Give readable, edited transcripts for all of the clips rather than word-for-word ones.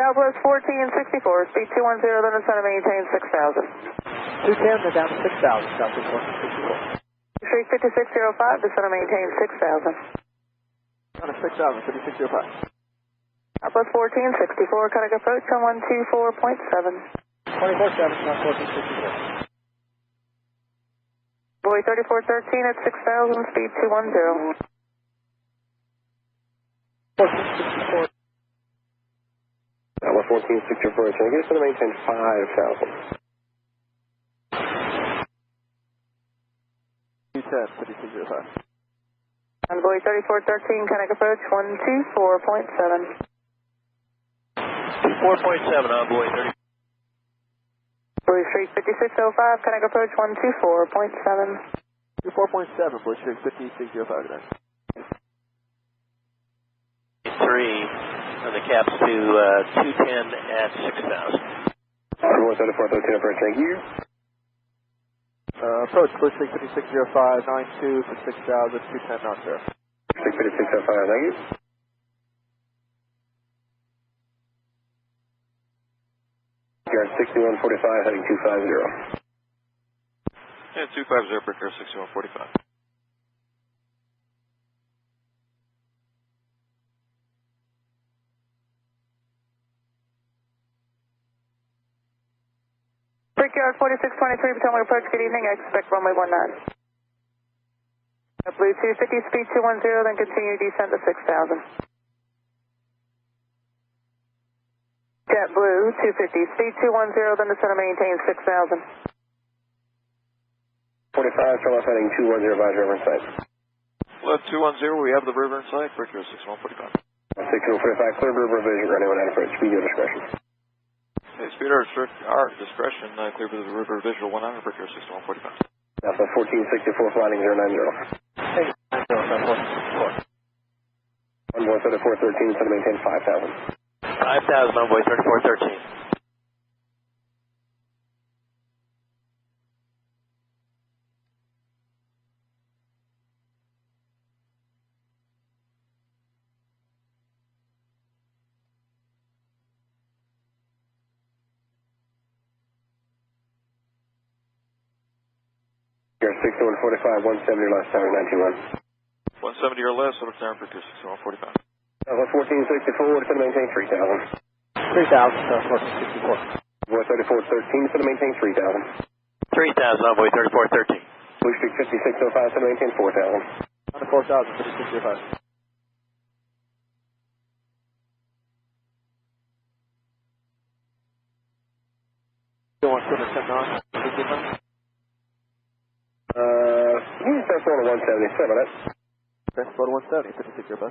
Southwest 1464, speed 210, then descend and maintain 6,000. 210, then down to 6,000, Southwest 1464. Street 5605, descend and maintain 6,000. Down to 6,000, 5605. Southwest 1464, contact approach on 124.7. 24-7, South 1464. Boy 3413 at 6,000, speed 210. 1464. Southwest 1464, can I get us to maintain 5,000? 210, 5605. Envoy 3413, contact approach 124.7. 4.7, Envoy 30. Blue Street 5605, contact approach 124.7. 24.7, Blue Street 5605 today. 3, and the caps to 210 at 6,000. 3413, approach, thank you. Approach Blue Street 5605, 92 for 6,000, 210 knots there. 5605, thank you. Yard 6145, heading 250. Yeah, 250, Brickyard 6145. Brickyard 4623, Potomac approach, good evening, I expect runway 19. Blue 250, speed 210, then continue descent to 6,000. JetBlue 250, speed 210, then descend and maintain 6,000. 45, turn left heading 210, advise river in sight. Left 210, we have the river in sight, Brickyard 6145. 6145, clear river vision, running 19 approach, speed your discretion. Hey, speed our discretion, clear to the river visual 100, Brickyard 6145. Alpha 1464, flying 090. Hey, 90, South 1464. Envoy 3413, to maintain 5,000. 5,000, Envoy 3413. You're 6145, 170 last tower, 91. 170 or less, over town, Brickyard 6145. Alpha 1464, to maintain 3,000. 3,000, South 1464. Envoy 3413, to maintain 3,000. 3,000, Envoy 3413. Blue Street 5605, to maintain 4,000. On to 4,000, 5605. You want 210 knots? 15 knots? You can start going to 170, sorry about that. Okay, slow to 170, 5605.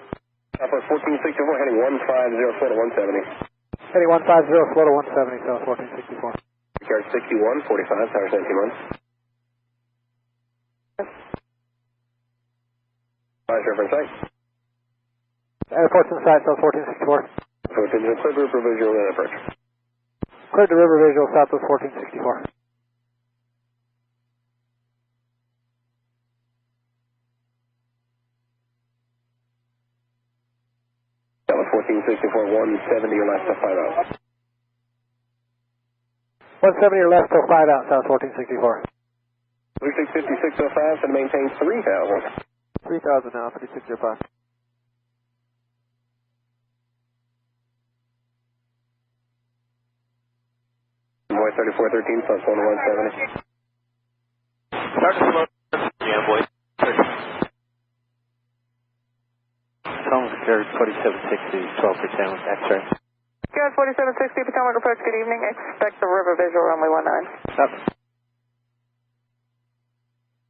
Alpha 1464, heading 150, slow to 170. Heading 150, slow to 170, South 1464. Yard 6145, tower 71. Advise river in sight. Airport's in sight, South 1464. So it's in the clear river visual and approach. Cleared to river visual, Southwest 1464. That was 1464, 170 or less to 5 out. 170 or less till 5 out, South 1464. Blue Street 5605, to maintain 3,000. 3,000 now, 5605. Envoy 3413, plus 1 to 170. Start to slow. Yeah, Envoy. Potomac Carrier 2760, 12 for 10 with X-ray. Guard 4760, Potomac approach, good evening, expect the river visual runway 19. Stop.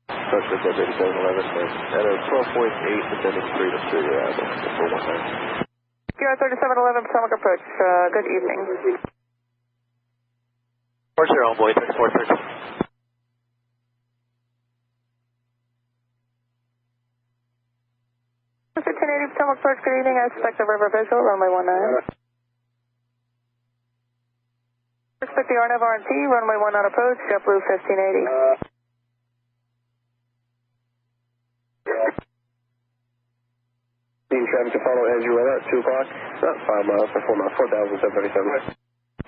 Approach with 8711, at a 12.8, descending 3 to 3, for 19. Guard 3711, Potomac approach, good evening. 40, Envoy 3413. Mr. 1080, Potomac approach, good evening, I expect the river visual runway 19. Expect the RNAV RNT, runway 19 approach, JetBlue 1580. Team traffic to follow as you roll out, 2 o'clock, about 5 miles for 4 miles, 4,737.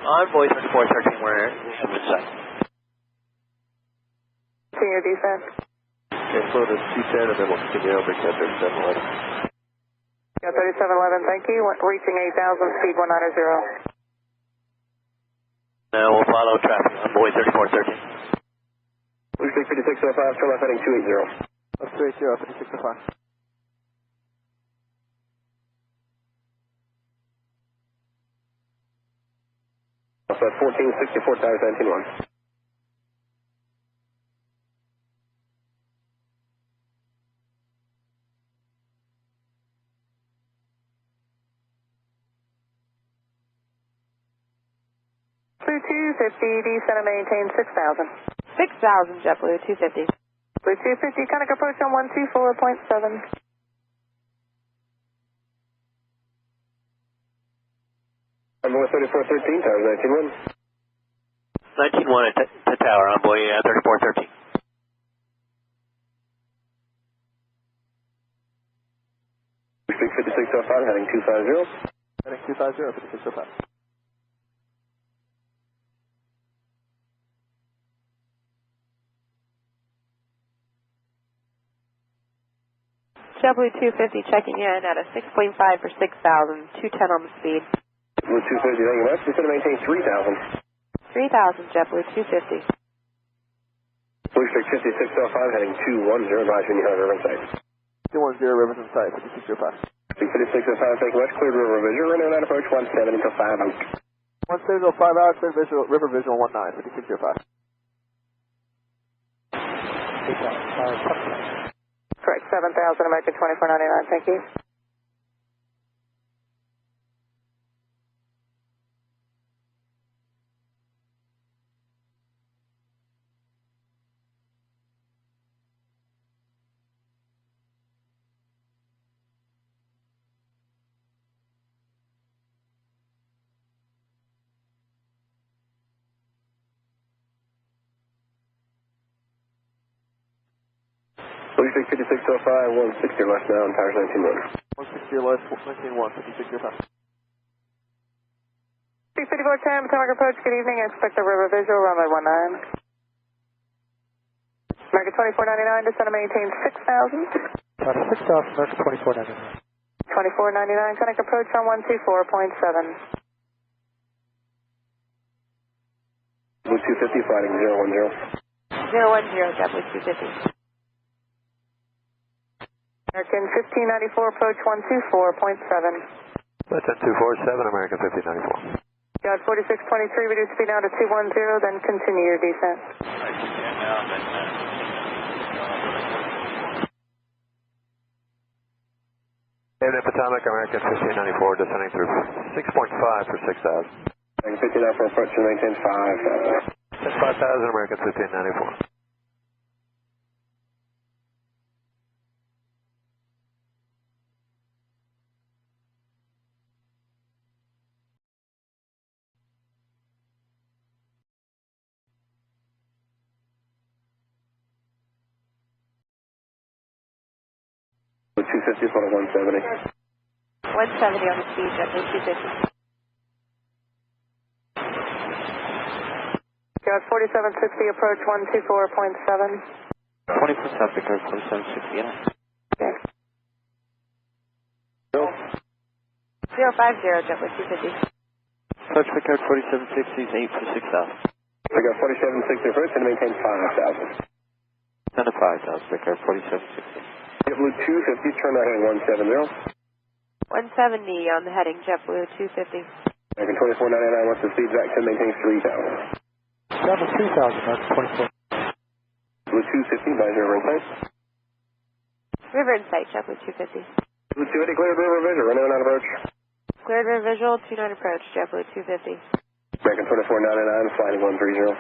Envoy 3413, we're inside. Continue descent. Okay, slow to C10 and then we'll continue over to 3711. Got 3711, thank you. Reaching 8,000, speed 190. Now we'll follow traffic, Envoy 3413. Blue Streak 5605, turn left heading 280. That's 280, 5605. So 1464 tires 191. Blue 250, descend and maintain 6,000. 6,000, JetBlue 250. Blue 250, Conic approach on 124.7. Envoy 3413, tires 191. 191 at the tower, Envoy 3413. Blue Streak 5605, heading 250. Heading 250, 5605. JetBlue 250 checking in at a 6.5 for 6,000, 210 on the speed. Blue 250, thank you much. Descend and maintain 3,000. 3,000, JetBlue 250. Blue Streak 5605, heading 210, advise when you have river in sight. 210, Rivers in sight, 5605. Streak 5605, thank you much. Cleared river visual, running on approach 17 until 5 out. 1705 out, clear visual, river visual 19, 5605. Correct, 7,000, American 2499, thank you. Blue Streak 5605, 160 left now, and tires 191. 160 left, 191, 5605. 65410, Potomac approach, good evening. Expect a river visual, runway 19. American 2499, descend and maintain 6,000. 6,000, American 2499. 2499, Conic approach on 124.7. Blue 250, fighting 010. 010, JetBlue 250. American 1594, approach 124.7. That's at 247, American 1594. Got 4623, reduce speed now to 210, then continue your descent. David Potomac, American 1594, descending through 6.5 for 6,000. American 59 for approach to maintain 5,000. That's 5,000, American 1594. Blue 250 is 170. 170 on the speed, JetBlue 250. Got 4760, approach 124.7. 20% traffic, 4760, yeah. Okay. 050, JetBlue 250. Approach Picard 4760 is 8 for 6,000. I got 4760 approach and maintain 5,000. 10 to 5,000, Picard 4760. JetBlue 250, turn right heading 170. 170 on the heading, JetBlue 250. American 2499 wants the speed back to maintain 3,000. 2,000, American 24. Blue 250, advisor river in sight. River in sight, JetBlue 250. Blue 250, cleared river visual, running on approach. Cleared river visual, 29 approach, JetBlue 250. American 2499, flying 130.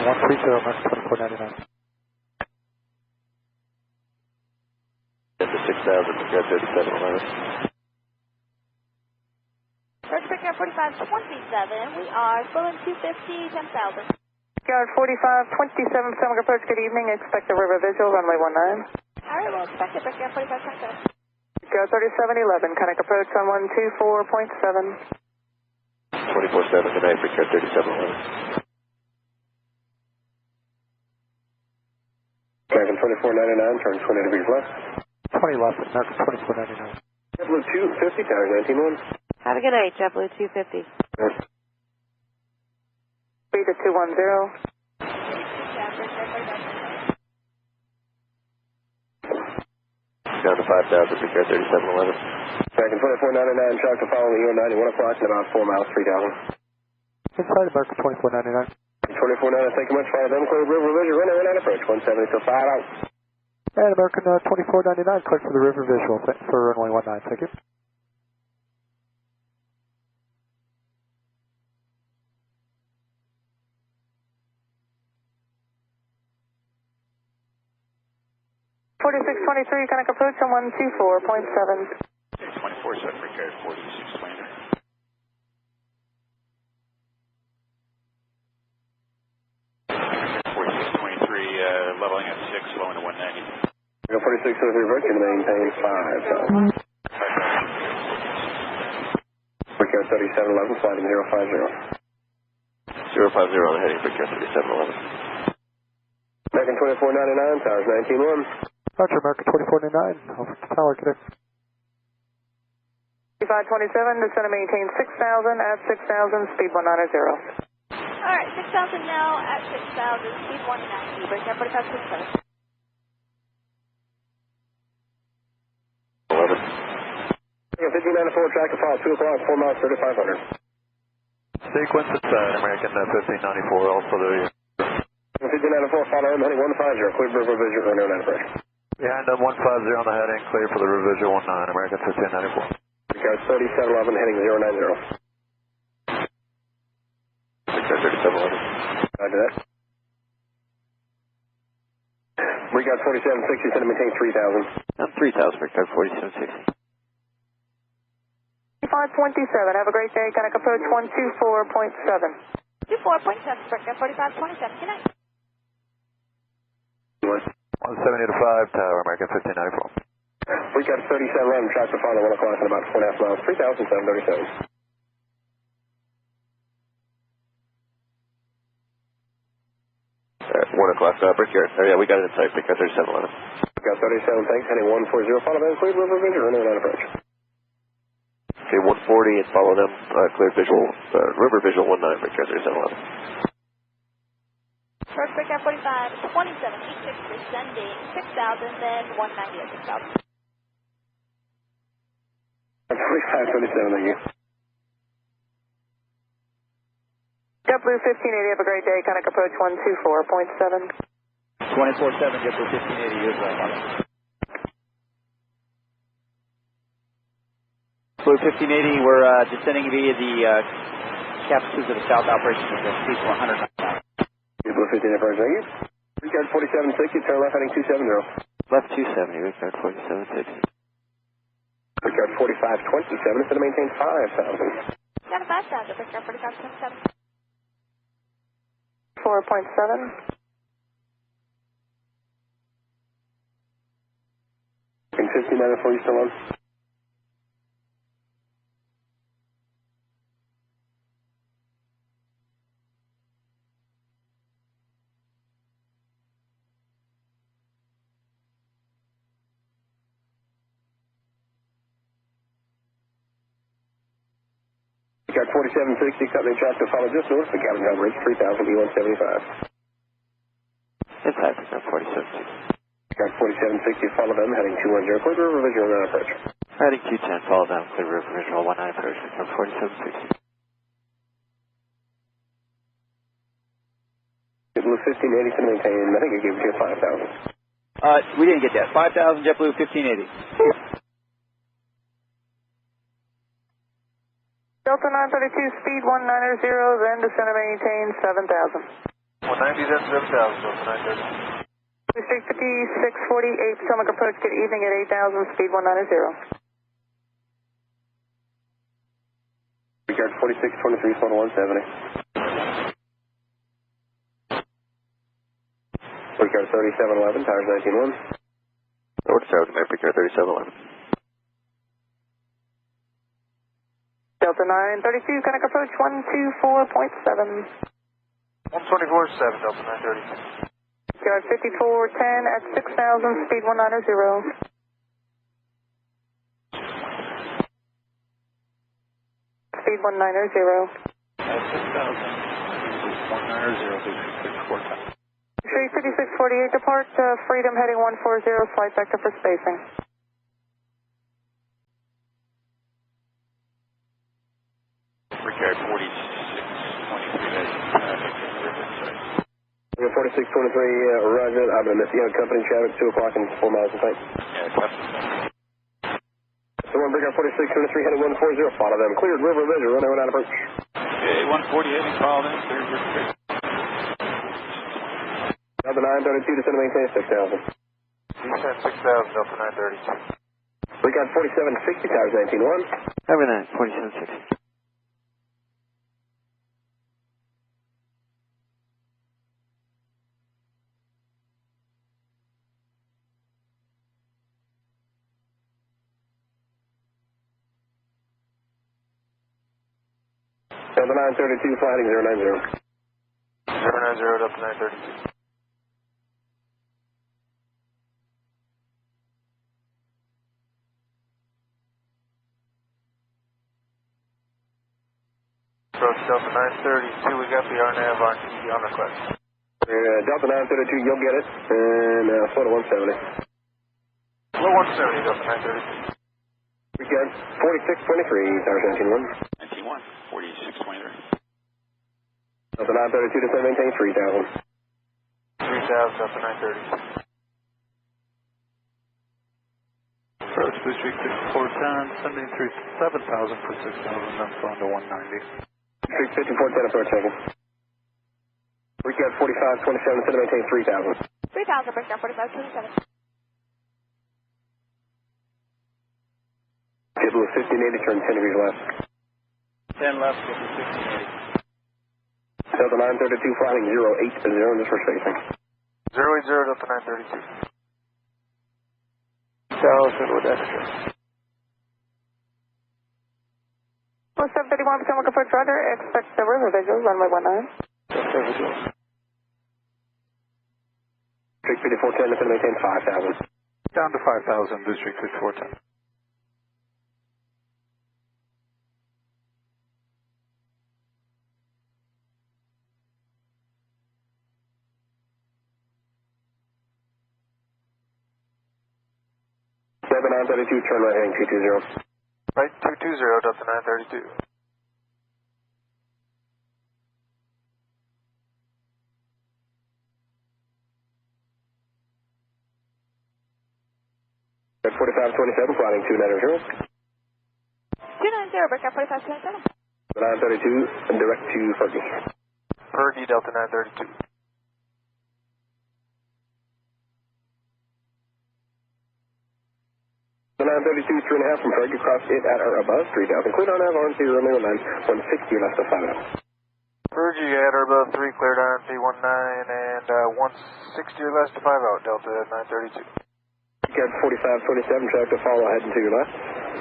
130, American 2499. Get to 6,000, we got 3711. First Pickup 4527, we are Fulham 250, 10,000. Guard 4527, Potomac approach, good evening. Expect a river visual, runway 19. Alright, well, expect it, Pickup 4527. Go 3711, Connect approach on 124.7. 24-7 tonight, Brickyard 3711. American 2499, turn 20 degrees left. 20 left, American 2499. JetBlue 250, towers 19-1. Have a good night, JetBlue 250. Speed to 210. Down to 5,000, Brickyard 3711. American 2499, shock to follow the U90, 1 o'clock in about 4 miles, 3,000. Inside American 2499. 2499, thank you much, follow them, clear River Visual, runway 19 approach, 170 till 5 out. And American 2499, clear for the River Visual for runway 19, thank you. Forty-six 23, Connect approach on 124.7. 24-7, Brickyard 4623. 4623, leveling at 6, flowing to 190. Go 46 with reverse, going to maintain 5,000. Brickyard 3711, sliding 050. 050 on the heading, Brickyard 3711. American 2499, towers 19-1. Roger, American 2499, over to tower, connect. 527, descend to maintain 6,000 at 6,000, speed 190. Alright, 6,000 now at 6,000, speed 190, Brickyard 4567. 11. 1594, track to follow, 2 o'clock, 4 miles, 3,500. Sequence inside American 1594, also the 1594, follow him, heading 150, clear River Visual, runway 19 approach. behind them 150 on the heading, clear for the River Visual 19, American 1594. Brickyard 3711, heading 090. Brickyard 3711. Roger that. Brickyard 4760, send to maintain 3,000. I'm 3,000, Brickyard 4760. 527, have a great day, Connect approach 124.7. 24.7, Brickyard 4527, good night. 170 to 5, tower, American 1594. Brickyard 3711, track to follow, 1 o'clock in about 4.5 miles, 3,737. 1 o'clock, Brickyard. Oh, yeah, we got it in sight, Brickyard 3711. Brickyard 37, thanks, heading 140, follow them, clear River Visual, runway 9 approach. Okay, 140 and follow them, clear visual, River Visual 19, Brickyard 3711. First Brickyard 45, 2786, descending 6,000, then 190 at 6,000. 4527, thank you. JetBlue 1580, have a great day, Connect approach 124.7. 24-7, JetBlue 1580, use that. Blue 1580, we're descending via the Capsules of the South operation with the speed 100 knots. Blue 15 approach, thank you. Brickyard 4760, turn left heading 270. Left 270, Brickyard 4760. Brickyard 4527, it's going to maintain 5,000. Down to 5,000, Brickyard 4527. 4.7. 1594, you still on? Brickyard 4760, company track to follow just north of Cabin Town Bridge, 3,000, E175. Inside, Brickyard 4760. Brickyard 4760, follow them, heading 210, clear River Visual 9 approach. Heading 210, follow them, clear River Visual 19 approach, Brickyard 4760. JetBlue 1580 to maintain, I think I gave it to you 5,000. We didn't get that. 5,000, JetBlue 1580. Delta 932, speed 190, then descend to maintain 7,000. 190 then 7,000, Delta 930. District 5648, Potomac approach, good evening at 8,000, speed 190. Brickyard 4623, phone 170. Brickyard 3711, towers 19-1. North South, Brickyard 3711. Delta 932, Connect approach 124.7. 124.7, Delta 932. Guard 5410 at 6,000, speed 190. Speed 190. At 6,000, 190, 35648, depart Freedom heading 140, flight vector for spacing. Brickyard 4623. 4623, roger. I'm going to miss you. Company traffic, 2 o'clock and 4 miles in sight. Yeah, copy. So 1 Brickyard 4623 heading 140, follow them. Cleared river visual, runway 19 approach. Okay, 140 heading, follow them. Clear, clear, clear. Delta 932, descend and maintain 6,000. Descent 6,000, Delta 932. Brickyard 4760, towers 19-1. Every night, 4760. Delta 932, flying 090. 090, Delta 932. Approach Delta 932, we got the RNAV on TV on request. Delta 932, you'll get it. And flow to 170. Flow 170, Delta 932. Brickyard 4623, towers 19-1. 91, 4623. Delta 932, descend and maintain 3,000. 3,000, Delta 932. Approach District 6410, sending through 7,000 for 6,000, then flying to 190. District 5410, approach second. Brickyard 4527, descend and maintain 3,000. 3,000, Brickyard 4527. JetBlue 1580, turn 10 degrees left. 10 left, 1580. Delta 932, flying 080, just for spacing. 080, Delta 932. Thousand with extra. 731, become looking for a charter, expect the river visual, runway 19. District 5410, descend and maintain 5,000. Down to 5,000, District 6410. Delta 932, turn right heading 220. Right, 220, Delta 932. At 4527, flying 290. 290, Brickyard 4527. 932, direct to Fergie. Fergie, Delta 932. The 932, 3.5 from Fergie, cross it at or above 3,000. Cleared on Avalon, 0 Romeo 9, 160 left of 5 out. Fergie at or above 3, cleared on P19, and 160 or less to 5 out, Delta 932. Brickyard 4527, track to follow ahead and to your left.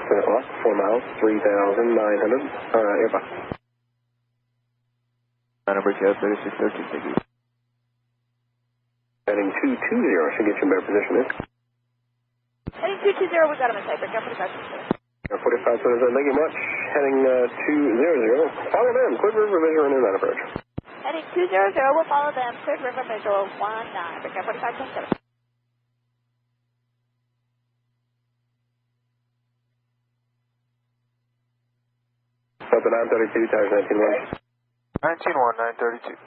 10 o'clock, 4 miles, 3,900. Airby. Brickyard 3613, thank you. Heading 220, should get you in better position there. Heading 220, we got him in sight, Brickyard 4527. 4527, thank you much. Heading 200, follow them, clear river visual and inbound approach. Heading 200, we'll follow them, cleared river visual 19, Brickyard 4527. Delta 932, towers 19-1. 19-1, 932.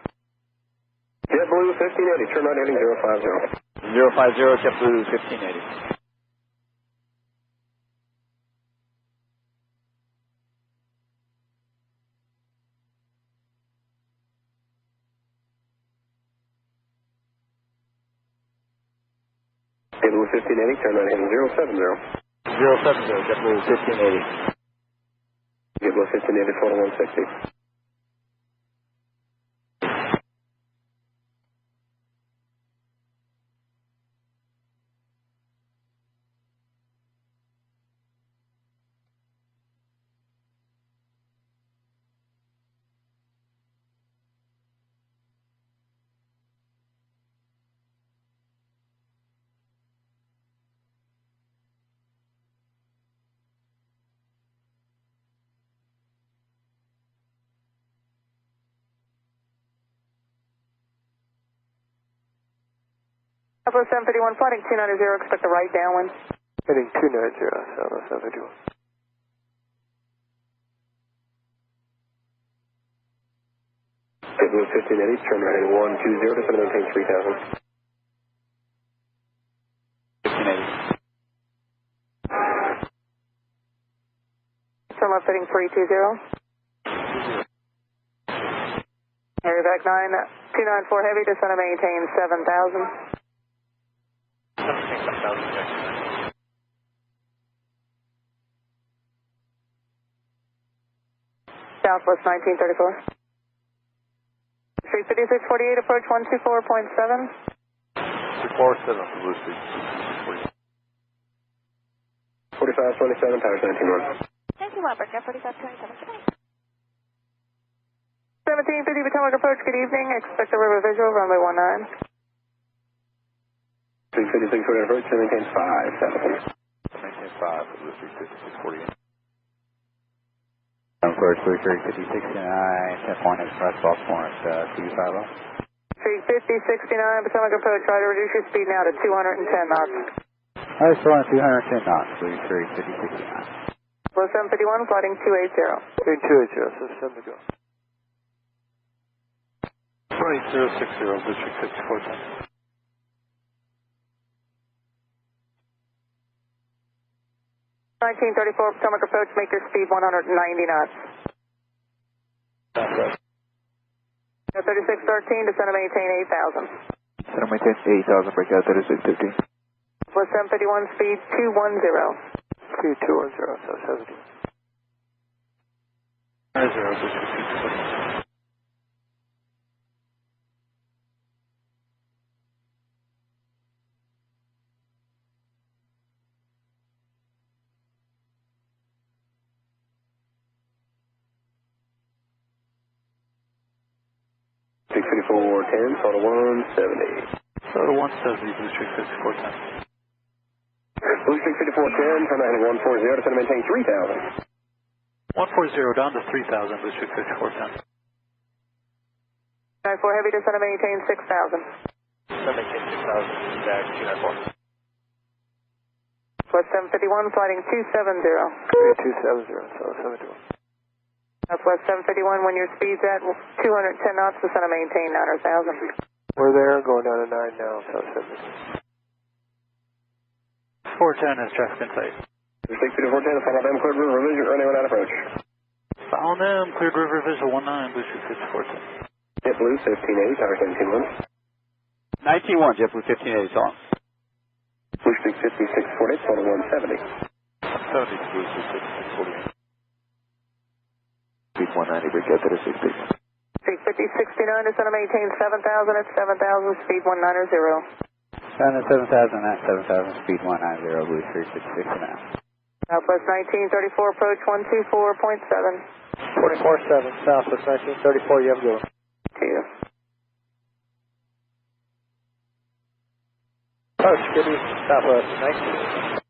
JetBlue 1580, turn right heading 050. 050, JetBlue 1580. JetBlue 1580, turn right heading 070. 070, JetBlue 1580. JetBlue 1580, flow to 160. Southwest 751, flighting 290, expect a right downwind. Heading 290, Southwest 751. JetBlue 1580, turn right heading 120, descend and maintain 3000. 1580. Turn left heading 320. Area back 294 heavy, descend and maintain 7000. Southwest 1934. Street 5648, approach 124.7. 247 for Blue Street. 4527, towers 19-1. 91, breakout 4527. 1750 Potomac approach, good evening. Expect a river visual, runway 19. 356 approach, maintain 5000. Maintain 5 for Blue Street 5648. Approach Blue Street 5669, 10 point express Baltimore at CU50. Street 5069 Potomac approach, try to reduce your speed now to 210 knots. Alright, still on 210 knots, Blue Street 5069. Low 751, flighting 280. Heading 280, so send to go. 28060, Blue Street 5410. 1934 Potomac approach, make your speed 190 knots. 3613, descend and maintain 8000. Descend and maintain 8000, breakout 3615. Plus 751, speed 210. Speed 210, so 70. 0, Blue Street 5410. Photo 170. Photo 170, Blue Street 5410. Blue Street 5410, turn right heading 140, descend and maintain 3000. 140 down to 3000, Blue Street 5410. 94 heavy, descend and maintain 6000. Descend and maintain 6000, back 294. Plus 751, flighting 270. 270, so 71. Southwest 751, when your speed's at 210 knots, descend and maintain 9,000. We're there, going down to 9 now, so 70. 410 has traffic in sight. 410, follow them, cleared river vision, running 19 approach. Follow them, cleared river visual 19, Blue Street 5410. JetBlue 1580, tower 171. 91, JetBlue 1580, so on. Blue Street 5648, photo 170. 170, Blue Street 5648. Speed 190, breakout 3660. Street 5069, descend and maintain 7000 at 7000, speed 190. Down at 7000 at 7000, speed 190, Blue Street 5669. Southwest 1934, approach 124.7. 247, Southwest 1934, you have a go. 2. Approach, good evening, Southwest 19.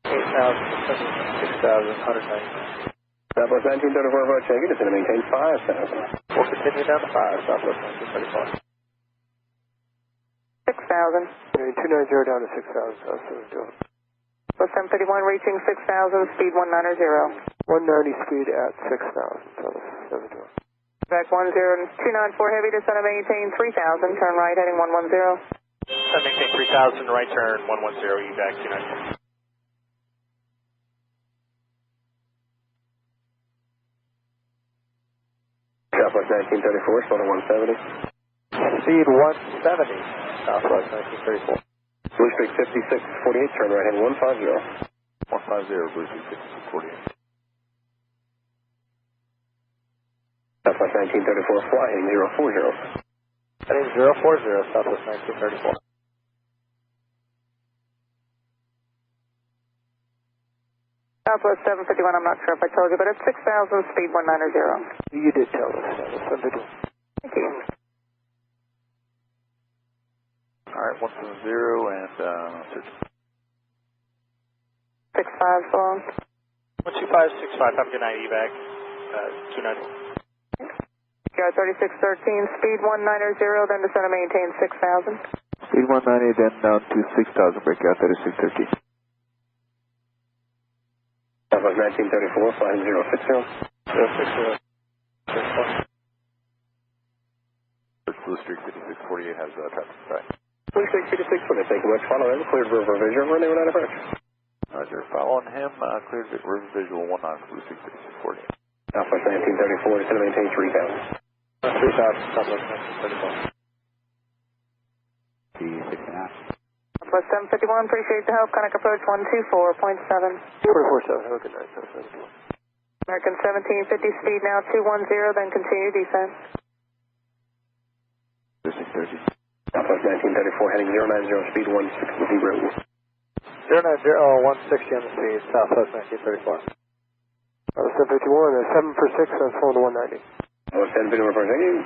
8,000, 6,190. Southwest 1934 approach, thank you, descend and maintain 5000. We'll continue down to 5, Southwest 1934. 6000. 290 down to 6,000, so 72. Plus 751, reaching 6000, speed 190. 190 speed at 6,000, so 72. Back 294 heavy, descend and maintain 3000, turn right heading 110. Descend maintain 3,000, right turn 110, you back 290. Southwest 1934, photo 170. Speed 170, Southwest 1934. Blue Street 5648, turn right heading 150. 150, Blue Street 5648. Southwest 1934, fly heading 040. Heading 040, Southwest 1934. Southwest 751, I'm not sure if I told you, but it's 6000, speed 190. You did tell us that. Thank you. Alright, 170 and, 65 long. 12565, have a good night, evac, 290. PR 3613, speed 190, then descend and maintain 6000. Speed 190, then down to 6,000, breakout 3630. Southwest 1934, flying 060. 060. Blue Streak 5648 has traffic right. Blue Streak 5648, thank you much. Follow him, cleared river visual, running 19 approach. Roger, following him, cleared river visual 19 Blue Streak 5648. Southwest 1934, descend to maintain 3,000. 3,000, Southwest 1934. P69. Southwest 751, appreciate the help. Conic approach 124.7. 447, have a good night, 774. American 1750, speed now 210, then continue descent. 630. Southwest 1934, heading 090, speed 160. 090, 160 on the speed, Southwest 1934. 751, 7 for 6, that's phone to 190. Southwest 751, report, thank you.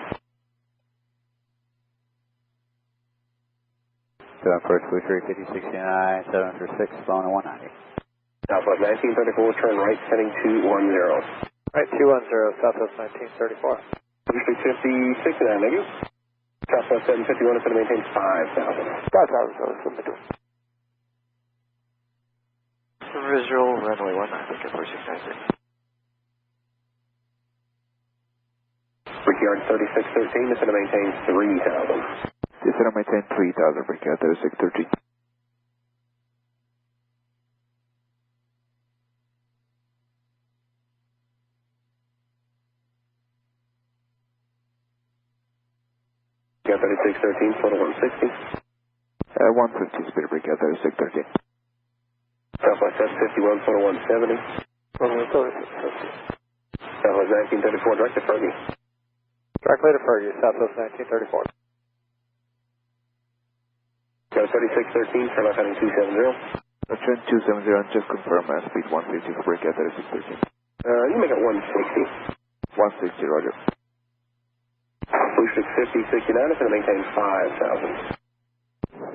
So approach Blue Streak 5669, 7 for 6, phone to 190. Southwest 1934, turn right, heading 210. Right, 210, Southwest 1934. Blue Streak 5669, thank you. Southwest 751, it's going to maintain 5,000. 5,000, so it's limited. Visual, runway 19, breakout 4693. Brickyard 3613, it's going to maintain 3,000. It's going to maintain 3,000, breakout 3613. Brickyard 3613, total 160. 150, speed breakout 3613. Southwest 751, total 170. Southwest 1934, direct to Fergie. Directly to Fergie, Southwest 1934. Brickyard 3613, turn left heading 270. Trend 270, and just confirm speed 150 for breakout 3613. You make it 160. 160, roger. Blue Streak 5069, it's going to maintain 5,000.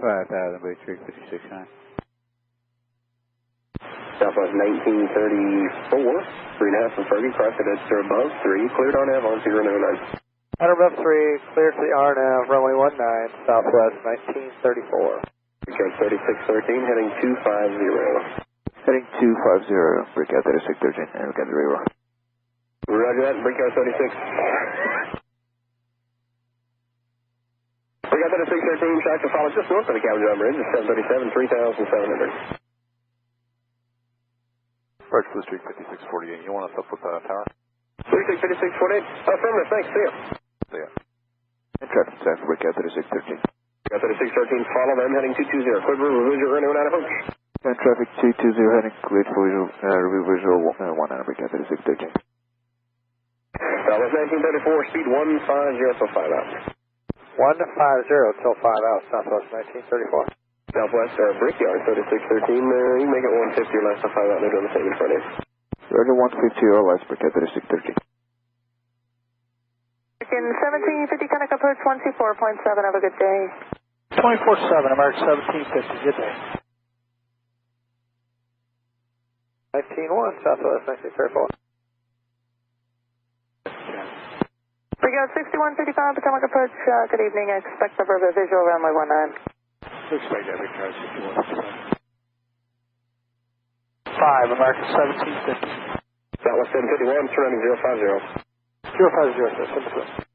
5,000, Blue Streak 5669. Southwest 1934, 3.5 from Fergie, cross it at above 3, cleared on Nav on 009. At above 3, clear to the RNAV, runway 19, Southwest 1934. Brickyard 3613, heading 250. Heading 250, breakout 3613, and we'll get the river. Roger that, Brickyard 36. Brickyard 3613, track to follow just north of the Cabin John Bridge, 737, 3,700. Approach Blue Streak 5648, you want us up with the tower? Blue Streak 5648, affirmative, thanks, see ya. See ya. And traffic staff, breakout 3613. Brickyard 3613, follow them, heading 220, cleared river visual, running 19 approach. And traffic 220, heading cleared for visual 19, breakout 3613. Southwest 1934, speed 150 till 5 out. 150 till 5 out, Southwest 1934. Southwest, Brickyard 3613, you can make it 150 or less till 5 out, they're doing the same in front of you. Roger 150 or less, breakout 3613. In 1750, Conic approach 124.7, have a good day. 24-7, American 1750, good day. 19-1, Southwest 1934. Brickyard 6155, Potomac approach, good evening. I expect the river visual runway 19. Expect that, Brickyard 61. 5, American 1750. Southwest 751, surrounding 050. 050, sir,